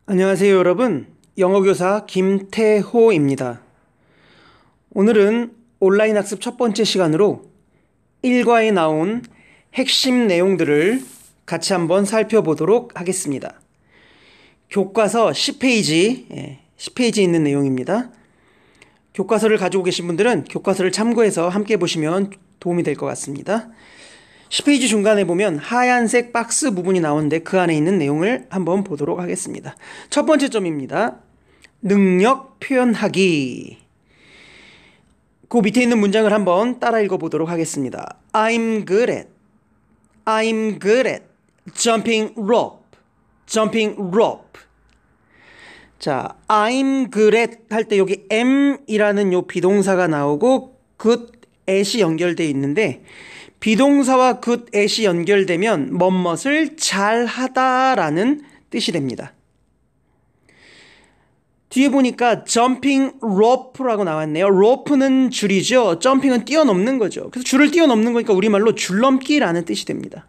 안녕하세요, 여러분. 영어교사 김태호입니다. 오늘은 온라인 학습 첫 번째 시간으로 1과에 나온 핵심 내용들을 같이 한번 살펴보도록 하겠습니다. 교과서 10페이지, 10페이지 있는 내용입니다. 교과서를 가지고 계신 분들은 교과서를 참고해서 함께 보시면 도움이 될 것 같습니다. 10페이지 중간에 보면 하얀색 박스 부분이 나오는데 그 안에 있는 내용을 한번 보도록 하겠습니다. 첫 번째 점입니다. 능력 표현하기. 그 밑에 있는 문장을 한번 따라 읽어보도록 하겠습니다. I'm good at, I'm good at jumping rope, jumping rope. 자, I'm good at 할 때 여기 am이라는 요 비동사가 나오고 good at이 연결되어 있는데 비동사와 good at이 연결되면 뭐뭇을 잘하다라는 뜻이 됩니다. 뒤에 보니까 jumping rope라고 나왔네요. rope는 줄이죠. jumping은 뛰어넘는 거죠. 그래서 줄을 뛰어넘는 거니까 우리말로 줄넘기라는 뜻이 됩니다.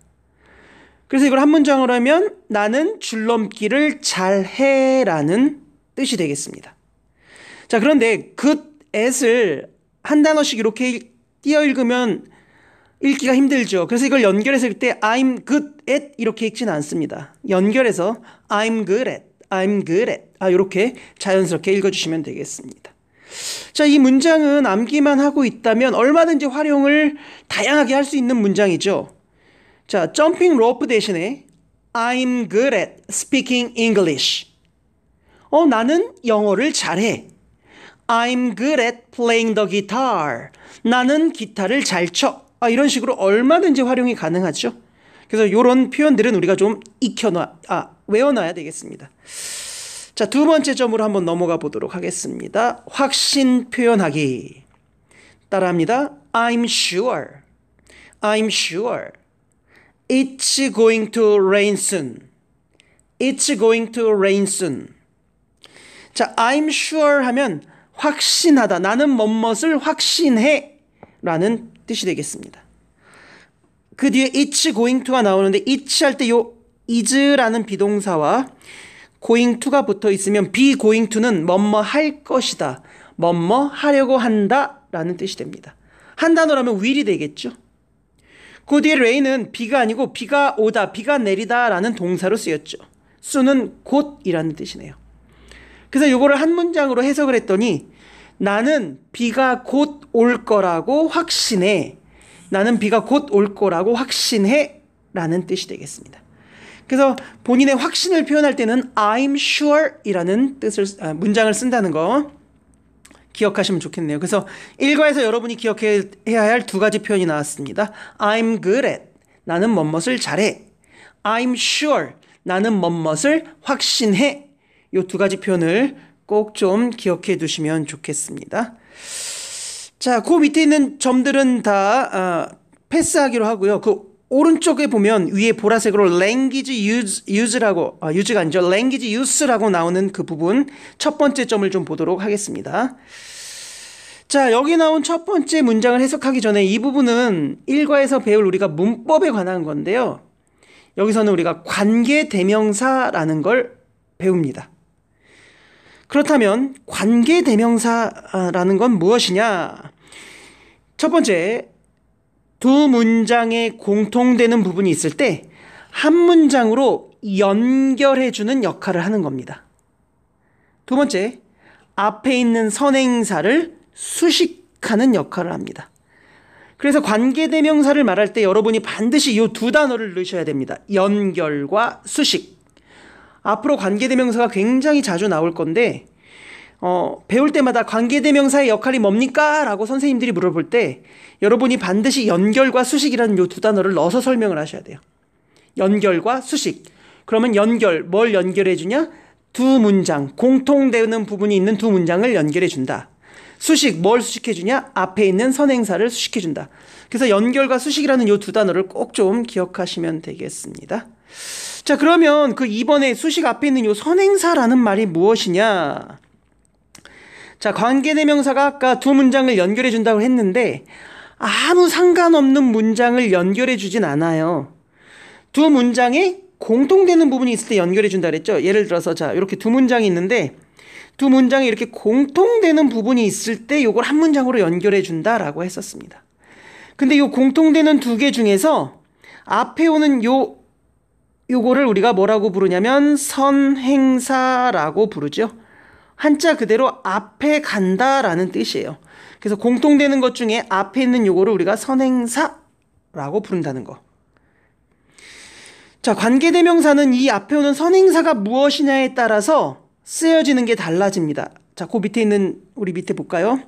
그래서 이걸 한 문장으로 하면 나는 줄넘기를 잘해라는 뜻이 되겠습니다. 자, 그런데 good at을 한 단어씩 이렇게 띄어 읽으면 읽기가 힘들죠. 그래서 이걸 연결해서 읽을 때 I'm good at 이렇게 읽지는 않습니다. 연결해서 I'm good at, I'm good at 이렇게 자연스럽게 읽어주시면 되겠습니다. 자, 이 문장은 암기만 하고 있다면 얼마든지 활용을 다양하게 할 수 있는 문장이죠. 자, jumping rope 대신에 I'm good at speaking English. 나는 영어를 잘해. I'm good at playing the guitar. 나는 기타를 잘 쳐. 이런 식으로 얼마든지 활용이 가능하죠. 그래서 이런 표현들은 우리가 좀 외워놔야 되겠습니다. 자, 두 번째 점으로 한번 넘어가 보도록 하겠습니다. 확신 표현하기. 따라합니다. I'm sure. I'm sure. It's going to rain soon. It's going to rain soon. 자, I'm sure 하면 확신하다. 나는 뭐뭇을 확신해 라는 뜻이 되겠습니다. 그 뒤에 it's going to가 나오는데 it's 할 때 요 is라는 비동사와 going to가 붙어 있으면 be going to는 뭐뭐 할 것이다. 뭐뭐 하려고 한다 라는 뜻이 됩니다. 한 단어라면 will이 되겠죠. 그 뒤에 rain은 비가 아니고 비가 오다, 비가 내리다 라는 동사로 쓰였죠. soon은 곧이라는 뜻이네요. 그래서 요거를 한 문장으로 해석을 했더니 나는 비가 곧 올 거라고 확신해. 나는 비가 곧 올 거라고 확신해 라는 뜻이 되겠습니다. 그래서 본인의 확신을 표현할 때는 I'm sure 이라는 문장을 쓴다는 거 기억하시면 좋겠네요. 그래서 1과에서 여러분이 기억해야 할 두 가지 표현이 나왔습니다. I'm good at. 나는 뭐뭇을 잘해. I'm sure. 나는 뭐뭇을 확신해. 이 두 가지 표현을 꼭 좀 기억해 두시면 좋겠습니다. 자, 그 밑에 있는 점들은 다 패스하기로 하고요. 그 오른쪽에 보면 위에 보라색으로 language use라고, use가 아니죠. language use라고 나오는 그 부분 첫 번째 점을 좀 보도록 하겠습니다. 자, 여기 나온 첫 번째 문장을 해석하기 전에 이 부분은 1과에서 배울 우리가 문법에 관한 건데요. 여기서는 우리가 관계대명사라는 걸 배웁니다. 그렇다면 관계대명사라는 건 무엇이냐? 첫 번째, 두 문장에 공통되는 부분이 있을 때 한 문장으로 연결해주는 역할을 하는 겁니다. 두 번째, 앞에 있는 선행사를 수식하는 역할을 합니다. 그래서 관계대명사를 말할 때 여러분이 반드시 이 두 단어를 넣으셔야 됩니다. 연결과 수식. 앞으로 관계대명사가 굉장히 자주 나올 건데 배울 때마다 관계대명사의 역할이 뭡니까? 라고 선생님들이 물어볼 때 여러분이 반드시 연결과 수식이라는 이 두 단어를 넣어서 설명을 하셔야 돼요. 연결과 수식. 그러면 연결, 뭘 연결해 주냐? 두 문장, 공통되는 부분이 있는 두 문장을 연결해 준다. 수식, 뭘 수식해 주냐? 앞에 있는 선행사를 수식해 준다. 그래서 연결과 수식이라는 이 두 단어를 꼭 좀 기억하시면 되겠습니다. 자, 그러면 그 2번에 수식 앞에 있는 이 선행사라는 말이 무엇이냐? 자, 관계대명사가 아까 두 문장을 연결해 준다고 했는데 아무 상관없는 문장을 연결해 주진 않아요. 두 문장에 공통되는 부분이 있을 때 연결해 준다 그랬죠. 예를 들어서 자, 이렇게 두 문장이 있는데 두 문장에 이렇게 공통되는 부분이 있을 때 요걸 한 문장으로 연결해 준다라고 했었습니다. 근데 요 공통되는 두 개 중에서 앞에 오는 요거를 우리가 뭐라고 부르냐면 선행사라고 부르죠. 한자 그대로 앞에 간다라는 뜻이에요. 그래서 공통되는 것 중에 앞에 있는 요거를 우리가 선행사라고 부른다는 거. 자, 관계대명사는 이 앞에 오는 선행사가 무엇이냐에 따라서 쓰여지는 게 달라집니다. 자, 그 밑에 있는 우리 밑에 볼까요?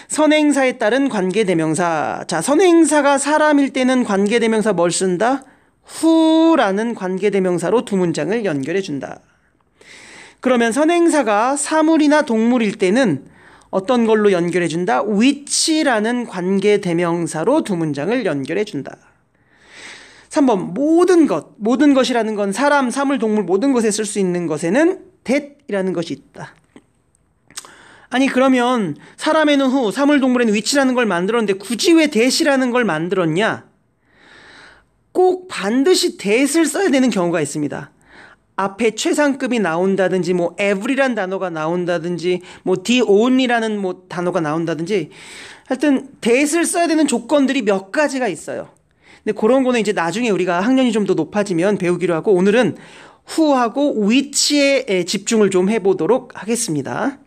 선행사에 따른 관계대명사. 자, 선행사가 사람일 때는 관계대명사 뭘 쓴다? 후라는 관계대명사로 두 문장을 연결해 준다. 그러면 선행사가 사물이나 동물일 때는 어떤 걸로 연결해 준다? which라는 관계대명사로 두 문장을 연결해 준다. 3번 모든 것. 모든 것이라는 건 사람, 사물, 동물 모든 것에 쓸 수 있는 것에는 that이라는 것이 있다. 아니 그러면 사람에는 who, 사물, 동물에는 which라는 걸 만들었는데 굳이 왜 that이라는 걸 만들었냐? 꼭 반드시 that을 써야 되는 경우가 있습니다. 앞에 최상급이 나온다든지 뭐 every란 단어가 나온다든지 뭐 the only라는 뭐 단어가 나온다든지 하여튼 that을 써야 되는 조건들이 몇 가지가 있어요. 근데 그런 거는 이제 나중에 우리가 학년이 좀 더 높아지면 배우기로 하고 오늘은 who하고 which에 집중을 좀 해보도록 하겠습니다.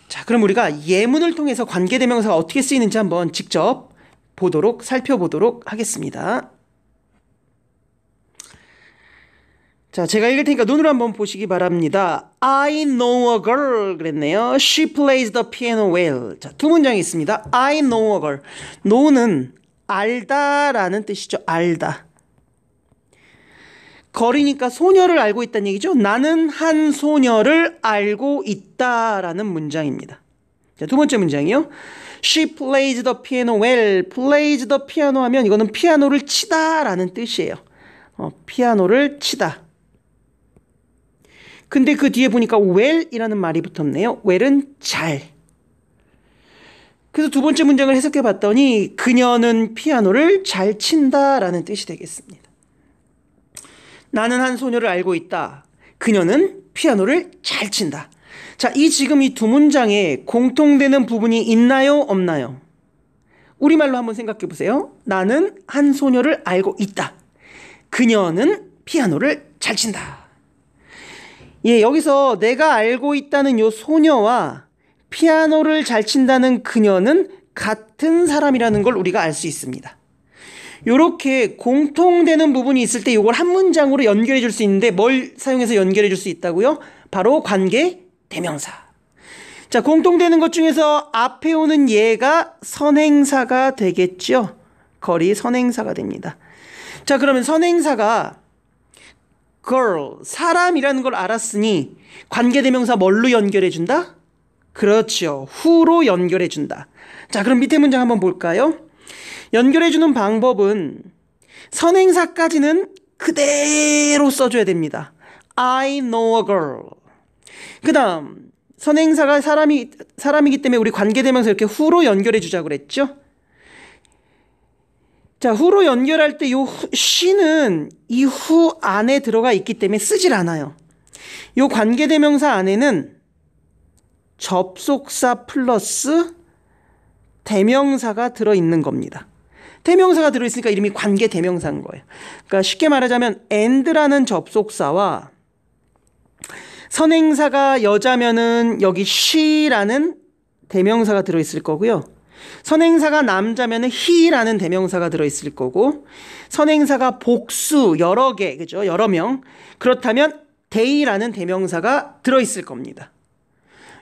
자, 그럼 우리가 예문을 통해서 관계대명사가 어떻게 쓰이는지 한번 직접 살펴보도록 하겠습니다. 자, 제가 읽을 테니까 눈으로 한번 보시기 바랍니다. I know a girl 그랬네요. She plays the piano well. 자, 두 문장이 있습니다. I know a girl. know는 알다라는 뜻이죠. 알다. 걸이니까 소녀를 알고 있다는 얘기죠. 나는 한 소녀를 알고 있다라는 문장입니다. 자, 두 번째 문장이요. She plays the piano well. plays the piano 하면 이거는 피아노를 치다라는 뜻이에요. 피아노를 치다. 근데 그 뒤에 보니까 well이라는 말이 붙었네요. well은 잘. 그래서 두 번째 문장을 해석해 봤더니 그녀는 피아노를 잘 친다라는 뜻이 되겠습니다. 나는 한 소녀를 알고 있다. 그녀는 피아노를 잘 친다. 자, 지금 이 두 문장에 공통되는 부분이 있나요? 없나요? 우리말로 한번 생각해 보세요. 나는 한 소녀를 알고 있다. 그녀는 피아노를 잘 친다. 예, 여기서 내가 알고 있다는 요 소녀와 피아노를 잘 친다는 그녀는 같은 사람이라는 걸 우리가 알 수 있습니다. 이렇게 공통되는 부분이 있을 때 이걸 한 문장으로 연결해 줄 수 있는데 뭘 사용해서 연결해 줄 수 있다고요? 바로 관계대명사. 자, 공통되는 것 중에서 앞에 오는 얘가 선행사가 되겠죠. 걸이 선행사가 됩니다. 자, 그러면 선행사가 girl, 사람이라는 걸 알았으니 관계대명사 뭘로 연결해 준다? 그렇죠. who로 연결해 준다. 자, 그럼 밑에 문장 한번 볼까요? 연결해 주는 방법은 선행사까지는 그대로 써줘야 됩니다. I know a girl. 그 다음 선행사가 사람이기 때문에 우리 관계대명사 이렇게 who로 연결해 주자고 그랬죠? 자, who로 연결할 때 요 she는 이 who 안에 들어가 있기 때문에 쓰질 않아요. 요 관계대명사 안에는 접속사 플러스 대명사가 들어있는 겁니다. 대명사가 들어있으니까 이름이 관계대명사인 거예요. 그러니까 쉽게 말하자면 and라는 접속사와 선행사가 여자면은 여기 she라는 대명사가 들어있을 거고요. 선행사가 남자면은 he라는 대명사가 들어있을 거고, 선행사가 복수 여러 개, 그죠? 여러 명. 그렇다면 they라는 대명사가 들어있을 겁니다.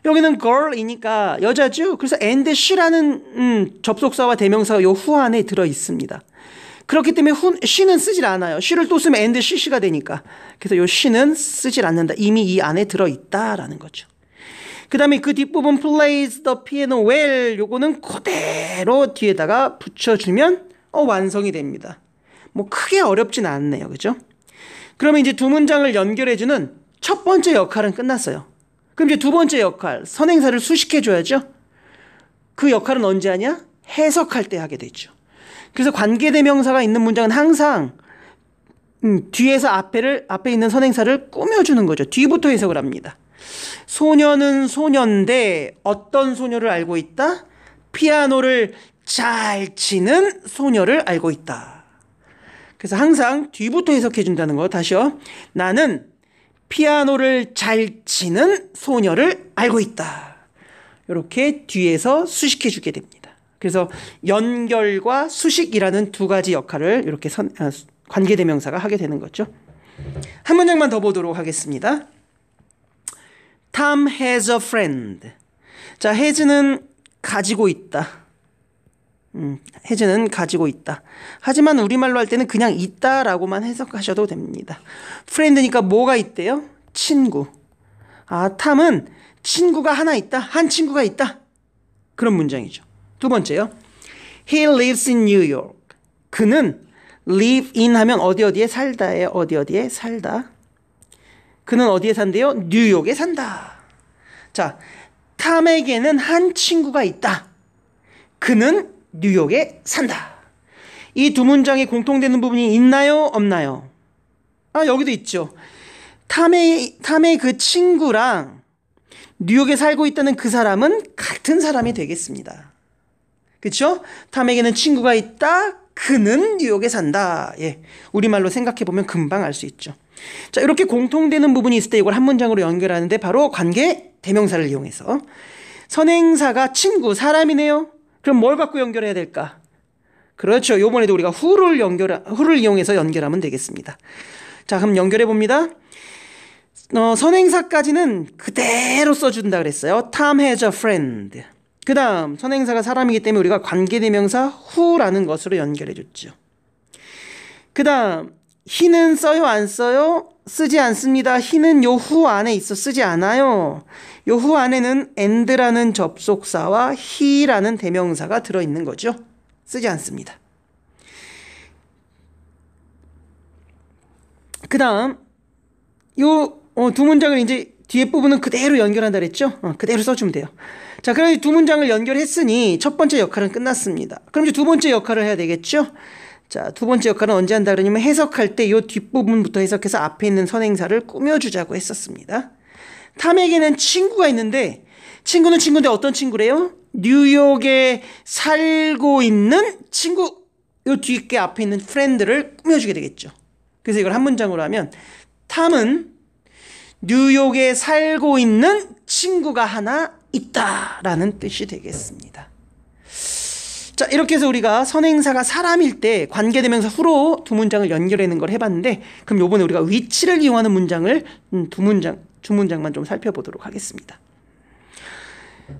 여기는 girl이니까 여자죠? 그래서 and she라는 접속사와 대명사가 요 who 안에 들어있습니다. 그렇기 때문에 she는 쓰질 않아요. she를 또 쓰면 and she가 되니까. 그래서 요 she는 쓰질 않는다. 이미 이 안에 들어있다라는 거죠. 그 다음에 그 뒷부분 plays the piano well, 요거는 그대로 뒤에다가 붙여주면 완성이 됩니다. 뭐 크게 어렵진 않네요. 그죠? 그러면 이제 두 문장을 연결해주는 첫 번째 역할은 끝났어요. 그럼 이제 두 번째 역할, 선행사를 수식해줘야죠. 그 역할은 언제 하냐? 해석할 때 하게 되죠. 그래서 관계대명사가 있는 문장은 항상 뒤에서 앞에 있는 선행사를 꾸며주는 거죠. 뒤부터 해석을 합니다. 소녀는 소녀인데 어떤 소녀를 알고 있다? 피아노를 잘 치는 소녀를 알고 있다. 그래서 항상 뒤부터 해석해 준다는 거. 다시요. 나는 피아노를 잘 치는 소녀를 알고 있다. 이렇게 뒤에서 수식해 주게 됩니다. 그래서 연결과 수식이라는 두 가지 역할을 이렇게 관계대명사가 하게 되는 거죠. 한 문장만 더 보도록 하겠습니다. Tom has a friend. 자, has는 가지고 있다. has는 가지고 있다. 하지만 우리말로 할 때는 그냥 있다라고만 해석하셔도 됩니다. friend니까 뭐가 있대요? 친구. 아, 탐은 친구가 하나 있다. 한 친구가 있다. 그런 문장이죠. 두 번째요. He lives in New York. 그는 live in 하면 어디에 살다예요. 어디에 살다. 그는 어디에 산대요? 뉴욕에 산다. 자, 탐에게는 한 친구가 있다. 그는 뉴욕에 산다. 이 두 문장에 공통되는 부분이 있나요? 없나요? 아, 여기도 있죠. 탐의 그 친구랑 뉴욕에 살고 있다는 그 사람은 같은 사람이 되겠습니다. 그렇죠? 탐에게는 친구가 있다. 그는 뉴욕에 산다. 예, 우리말로 생각해보면 금방 알 수 있죠. 자, 이렇게 공통되는 부분이 있을 때 이걸 한 문장으로 연결하는데 바로 관계 대명사를 이용해서 선행사가 친구, 사람이네요. 그럼 뭘 갖고 연결해야 될까? 그렇죠. 요번에도 우리가 who를 이용해서 연결하면 되겠습니다. 자, 그럼 연결해 봅니다. 선행사까지는 그대로 써준다 그랬어요. Tom has a friend. 그 다음 선행사가 사람이기 때문에 우리가 관계대명사 who라는 것으로 연결해 줬죠. 그 다음 he는 써요? 안 써요? 쓰지 않습니다. he는 요 who 안에 있어. 쓰지 않아요. 요 who 안에는 and라는 접속사와 he라는 대명사가 들어있는 거죠. 쓰지 않습니다. 그 다음 요 두 문장을 이제 뒤에 부분은 그대로 연결한다 그랬죠? 그대로 써주면 돼요. 자, 그럼 두 문장을 연결했으니 첫 번째 역할은 끝났습니다. 그럼 이제 두 번째 역할을 해야 되겠죠? 자, 두 번째 역할은 언제 한다 그러냐면 해석할 때 이 뒷부분부터 해석해서 앞에 있는 선행사를 꾸며주자고 했었습니다. 탐에게는 친구가 있는데 친구는 친구인데 어떤 친구래요? 뉴욕에 살고 있는 친구. 이 뒤에 앞에 있는 friend를 꾸며주게 되겠죠. 그래서 이걸 한 문장으로 하면 탐은 뉴욕에 살고 있는 친구가 하나 있다라는 뜻이 되겠습니다. 자, 이렇게 해서 우리가 선행사가 사람일 때 관계대명사 후로 두 문장을 연결하는 걸 해봤는데 그럼 요번에 우리가 위치를 이용하는 문장을 두 문장만 좀 살펴보도록 하겠습니다.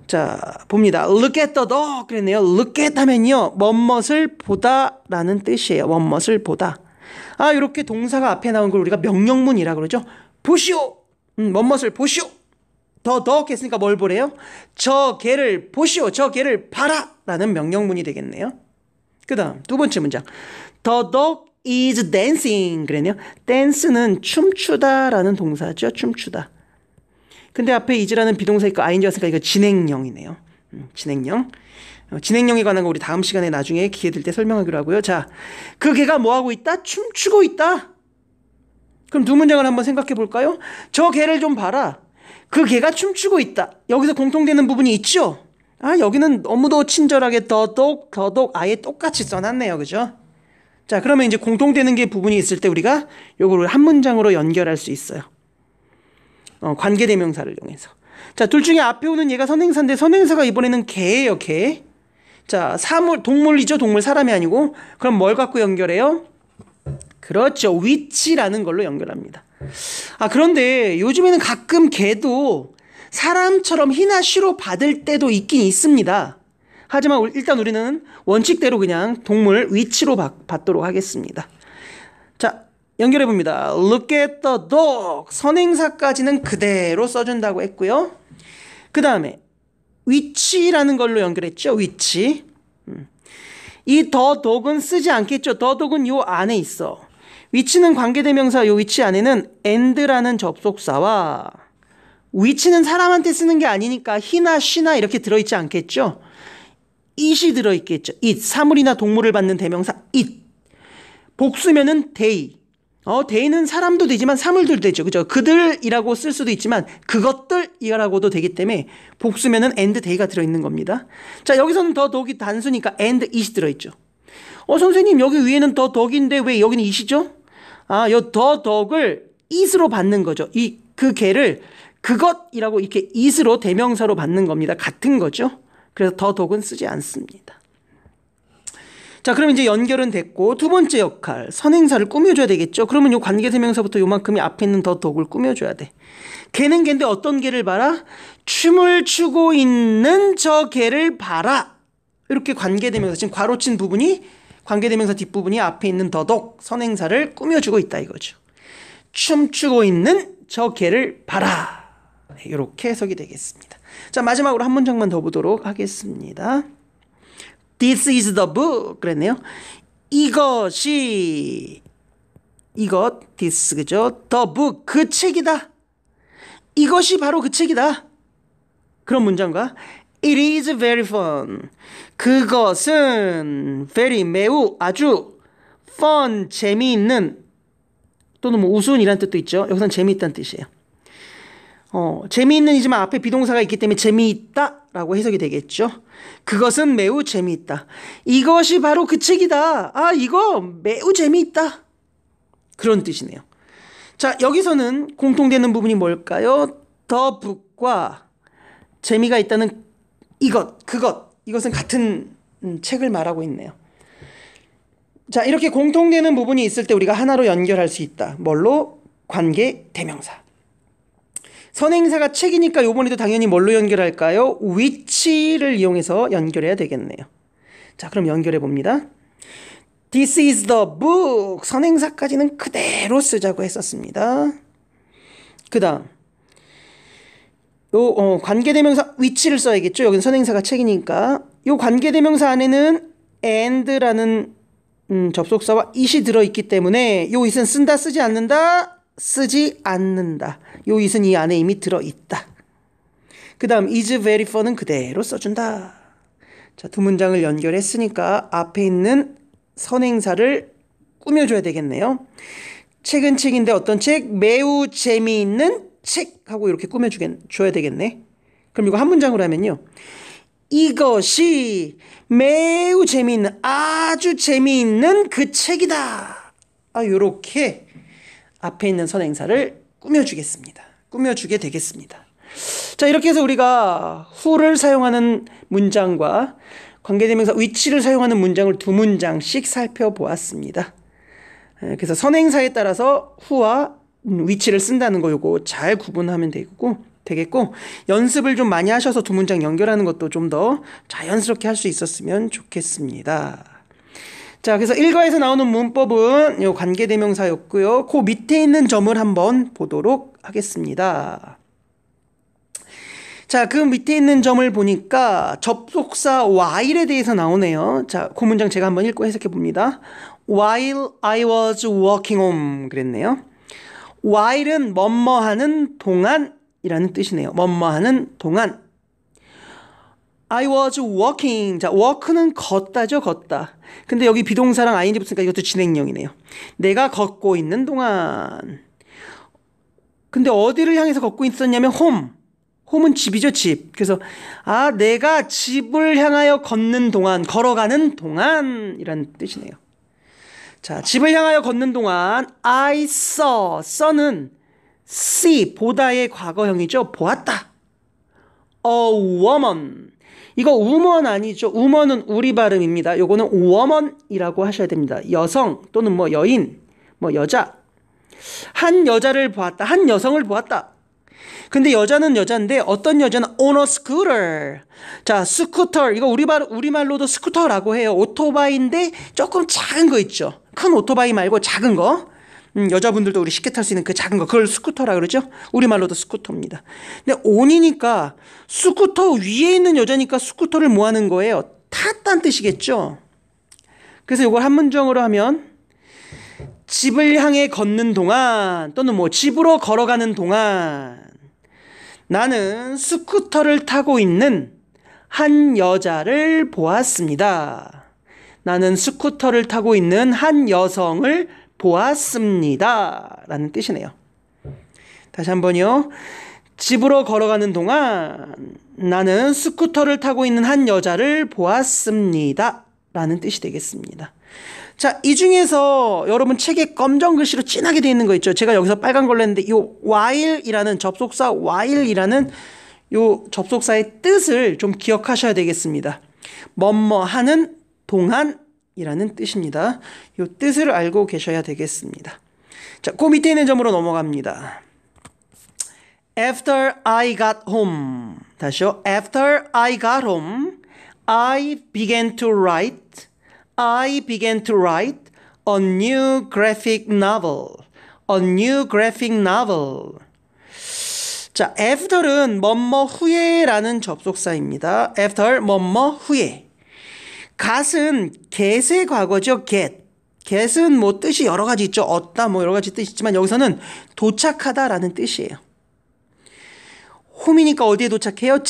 자, 봅니다. Look at the dog 그랬네요. Look at 하면요 뭐뭇을 보다라는 뜻이에요. 뭐뭇을 보다. 아, 이렇게 동사가 앞에 나온 걸 우리가 명령문이라 그러죠. 보시오. 뭐뭇을 보시오. 더 했으니까 뭘 보래요? 저 개를 보시오. 저 개를 봐라 라는 명령문이 되겠네요. 그 다음 두 번째 문장. The dog is dancing 그랬네요. dance는 춤추다 라는 동사죠. 춤추다. 근데 앞에 is라는 비동사 있고 ing가 있으니까 이거 진행형이네요. 진행형. 진행형에 관한 거 우리 다음 시간에 나중에 기회 될 때 설명하기로 하고요. 자, 그 개가 뭐하고 있다? 춤추고 있다. 그럼 두 문장을 한번 생각해 볼까요? 저 개를 좀 봐라. 그 개가 춤추고 있다. 여기서 공통되는 부분이 있죠? 아, 여기는 너무도 친절하게 더독 아예 똑같이 써놨네요. 그죠? 자, 그러면 이제 공통되는 게 부분이 있을 때 우리가 요거를 한 문장으로 연결할 수 있어요. 관계대명사를 이용해서. 자, 둘 중에 앞에 오는 얘가 선행사인데 선행사가 이번에는 개예요. 개. 자, 동물이죠. 동물, 사람이 아니고. 그럼 뭘 갖고 연결해요? 그렇죠. 위치라는 걸로 연결합니다. 아, 그런데 요즘에는 가끔 개도 사람처럼 희나 시로 받을 때도 있긴 있습니다. 하지만 일단 우리는 원칙대로 그냥 동물 위치로 받도록 하겠습니다. 자, 연결해 봅니다. Look at the dog. 선행사까지는 그대로 써준다고 했고요. 그 다음에 위치라는 걸로 연결했죠. 위치. 이 the dog은 쓰지 않겠죠. the dog은 요 안에 있어. 위치는 관계대명사 요 위치 안에는 and라는 접속사와 위치는 사람한테 쓰는 게 아니니까 he나 she나 이렇게 들어있지 않겠죠. it이 들어있겠죠. it. 사물이나 동물을 받는 대명사 it. 복수면은 they. they는 사람도 되지만 사물들도 되죠. 그죠? 그들이라고 쓸 수도 있지만 그것들이라고도 되기 때문에 복수면은 and they가 들어있는 겁니다. 자, 여기서는 더 덕이 단수니까 and it이 들어있죠. 선생님 여기 위에는 더 덕인데 왜 여기는 it이죠? 요 더 덕을 it으로 받는 거죠. 그 개를 그것이라고 이렇게 it으로 대명사로 받는 겁니다. 같은 거죠. 그래서 더 덕은 쓰지 않습니다. 자, 그럼 이제 연결은 됐고 두 번째 역할, 선행사를 꾸며줘야 되겠죠. 그러면 요 관계대명사부터 요만큼이 앞에 있는 더 덕을 꾸며줘야 돼. 개는 개인데 어떤 개를 봐라? 춤을 추고 있는 저 개를 봐라. 이렇게 관계대명사, 지금 괄호친 부분이 관계대명사 뒷부분이 앞에 있는 더 덕, 선행사를 꾸며주고 있다 이거죠. 춤추고 있는 저 개를 봐라. 이렇게 해석이 되겠습니다. 자, 마지막으로 한 문장만 더 보도록 하겠습니다. This is the book 그랬네요. this 그죠? the book 그 책이다. 이것이 바로 그 책이다. 그런 문장과 It is very fun. 그것은 very 매우 아주 fun 재미있는 또는 뭐 우스운이라는 뜻도 있죠. 여기서는 재미있다는 뜻이에요. 재미있는 이지만 앞에 비동사가 있기 때문에 재미있다라고 해석이 되겠죠. 그것은 매우 재미있다. 이것이 바로 그 책이다. 이거 매우 재미있다. 그런 뜻이네요. 자, 여기서는 공통되는 부분이 뭘까요? The book과 재미가 있다는 이것은 같은 책을 말하고 있네요. 자, 이렇게 공통되는 부분이 있을 때 우리가 하나로 연결할 수 있다. 뭘로? 관계 대명사. 선행사가 책이니까 요번에도 당연히 뭘로 연결할까요? which를 이용해서 연결해야 되겠네요. 자, 그럼 연결해 봅니다. This is the book. 선행사까지는 그대로 쓰자고 했었습니다. 그 다음 요 관계대명사 which를 써야겠죠. 여기는 선행사가 책이니까 요 관계대명사 안에는 and라는 접속사와 it이 들어있기 때문에 요 it은 쓴다 쓰지 않는다? 쓰지 않는다. 요 it은 이 안에 이미 들어있다. 그 다음 is very fun은 그대로 써준다. 자, 두 문장을 연결했으니까 앞에 있는 선행사를 꾸며줘야 되겠네요. 책은 책인데 어떤 책? 매우 재미있는 책하고 이렇게 꾸며줘야 되겠네. 그럼 이거 한 문장으로 하면요. 이것이 매우 재미있는 아주 재미있는 그 책이다. 요렇게 앞에 있는 선행사를 꾸며주게 되겠습니다. 자, 이렇게 해서 우리가 who를 사용하는 문장과 관계대명사 which를 사용하는 문장을 두 문장씩 살펴보았습니다. 그래서 선행사에 따라서 who와 which를 쓴다는 거 요거 잘 구분하면 되겠고 연습을 좀 많이 하셔서 두 문장 연결하는 것도 좀 더 자연스럽게 할 수 있었으면 좋겠습니다. 자, 그래서 1과에서 나오는 문법은 요 관계대명사였고요. 그 밑에 있는 점을 한번 보도록 하겠습니다. 자, 그 밑에 있는 점을 보니까 접속사 while에 대해서 나오네요. 자, 그 문장 제가 한번 읽고 해석해 봅니다. While I was walking home 그랬네요. while은 뭐뭐하는 동안이라는 뜻이네요. 뭐뭐하는 동안. I was walking. 자, walk는 걷다죠, 걷다. 근데 여기 비동사랑 ing 붙으니까 이것도 진행형이네요. 내가 걷고 있는 동안. 근데 어디를 향해서 걷고 있었냐면 home. home은 집이죠, 집. 그래서 내가 집을 향하여 걷는 동안, 걸어가는 동안이라는 뜻이네요. 자, 집을 향하여 걷는 동안 I saw는 see, 보다의 과거형이죠. 보았다. A woman. 이거 woman 아니죠. woman은 우리 발음입니다. 요거는 woman이라고 하셔야 됩니다. 여성 또는 뭐 여인, 뭐 여자. 한 여자를 보았다. 한 여성을 보았다. 근데 여자는 여자인데 어떤 여자는 on a scooter. 자, 스쿠터. 이거 우리말로도 스쿠터라고 해요. 오토바이인데 조금 작은 거 있죠. 큰 오토바이 말고 작은 거. 여자분들도 우리 쉽게 탈 수 있는 그 작은 거. 그걸 스쿠터라 그러죠. 우리말로도 스쿠터입니다. 근데 on이니까 스쿠터 위에 있는 여자니까 스쿠터를 뭐 하는 거예요? 탔다는 뜻이겠죠. 그래서 이걸 한 문장으로 하면 집을 향해 걷는 동안 또는 뭐 집으로 걸어가는 동안 나는 스쿠터를 타고 있는 한 여자를 보았습니다. 나는 스쿠터를 타고 있는 한 여성을 보았습니다 라는 뜻이네요. 다시 한번요. 집으로 걸어가는 동안 나는 스쿠터를 타고 있는 한 여자를 보았습니다 라는 뜻이 되겠습니다. 자, 이 중에서 여러분 책에 검정 글씨로 진하게 되어 있는 거 있죠. 제가 여기서 빨간 걸로 했는데 이 while이라는 접속사 while이라는 요 접속사의 뜻을 좀 기억하셔야 되겠습니다. 뭐뭐 하는 동안이라는 뜻입니다. 요 뜻을 알고 계셔야 되겠습니다. 자, 그 밑에 있는 점으로 넘어갑니다. After I got home. 다시요. After I got home, I began to write a new graphic novel. A new graphic novel. 자, after는 뭐뭐 후에라는 접속사입니다. after 뭐뭐 후에. gat은 get의 과거죠. get은 뭐 뜻이 여러 가지 있죠. 얻다 뭐 여러 가지 뜻이 있지만 여기서는 도착하다라는 뜻이에요. home이니까 어디에 도착해요?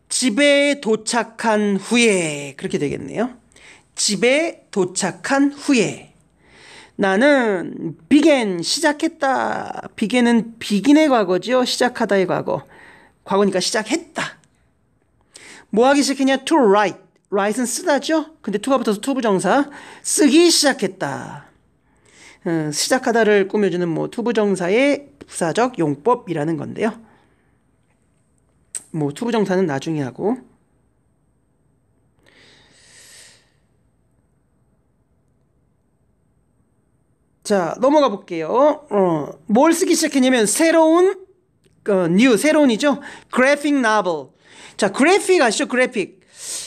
집에 도착한 후에 그렇게 되겠네요. 집에 도착한 후에 나는 began 시작했다. begin은 begin의 과거죠. 시작하다의 과거. 과거니까 시작했다. 뭐 하기 시작했냐? to write은 쓰다죠. 근데 to가 붙어서 투부정사 쓰기 시작했다. 시작하다를 꾸며주는 뭐 투부정사의 부사적 용법이라는 건데요. 뭐 투부정사는 나중에 하고. 자, 넘어가 볼게요. 뭘 쓰기 시작했냐면 새로운 새로운이죠. 그래픽 노벨. 자, 그래픽 아시죠? 그래픽.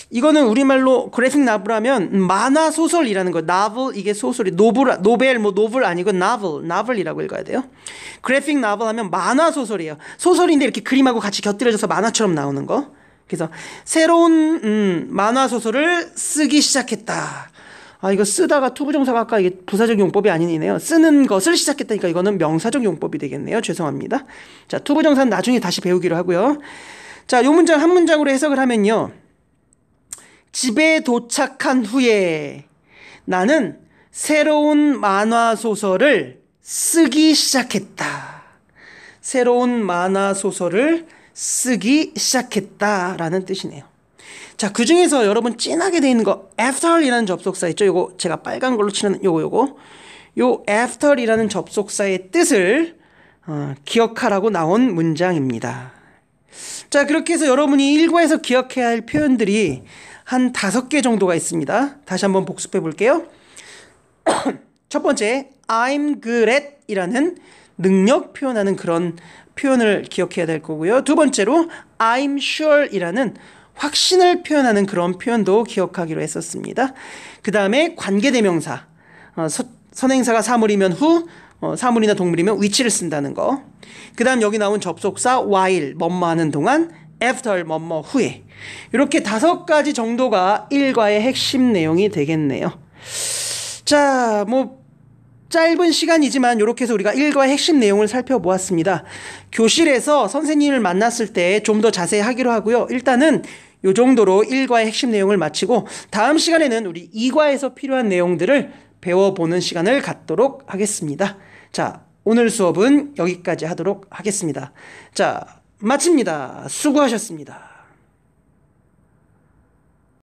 이거는 우리말로 그래픽 노벨하면 만화 소설이라는 거. 노벨 이게 소설이 노벨 뭐 노벨 아니고 노벨이라고 읽어야 돼요. 그래픽 노벨 하면 만화 소설이에요. 소설인데 이렇게 그림하고 같이 곁들여져서 만화처럼 나오는 거. 그래서 새로운 만화 소설을 쓰기 시작했다. 아, 이거 쓰다가 투부정사가 아까 이게 부사적 용법이 아니네요. 쓰는 것을 시작했다니까 이거는 명사적 용법이 되겠네요. 죄송합니다. 자, 투부정사는 나중에 다시 배우기로 하고요. 자, 요 문장 한 문장으로 해석을 하면요. 집에 도착한 후에 나는 새로운 만화 소설을 쓰기 시작했다. 새로운 만화 소설을 쓰기 시작했다라는 뜻이네요. 자, 그 중에서 여러분 진하게 되어 있는 거 after이라는 접속사 있죠. 요거 제가 빨간 걸로 치는 요거 요 after이라는 접속사의 뜻을 기억하라고 나온 문장입니다. 자, 그렇게 해서 여러분이 일과에서 기억해야 할 표현들이 한 5개 정도가 있습니다. 다시 한번 복습해 볼게요. 첫 번째, I'm good at 이라는 능력 표현하는 그런 표현을 기억해야 될 거고요. 두 번째로 I'm sure 이라는 확신을 표현하는 그런 표현도 기억하기로 했었습니다. 그 다음에 관계대명사, 선행사가 사물이면 후, 사물이나 동물이면 which를 쓴다는 거. 그 다음 여기 나온 접속사 while, 뭐뭐 하는 동안, after, 뭐뭐 후에. 이렇게 5가지 정도가 일과의 핵심 내용이 되겠네요. 자, 뭐 짧은 시간이지만 이렇게 해서 우리가 일과의 핵심 내용을 살펴보았습니다. 교실에서 선생님을 만났을 때 좀 더 자세히 하기로 하고요. 일단은 이 정도로 1과의 핵심 내용을 마치고 다음 시간에는 우리 2과에서 필요한 내용들을 배워보는 시간을 갖도록 하겠습니다. 자, 오늘 수업은 여기까지 하도록 하겠습니다. 자, 마칩니다. 수고하셨습니다.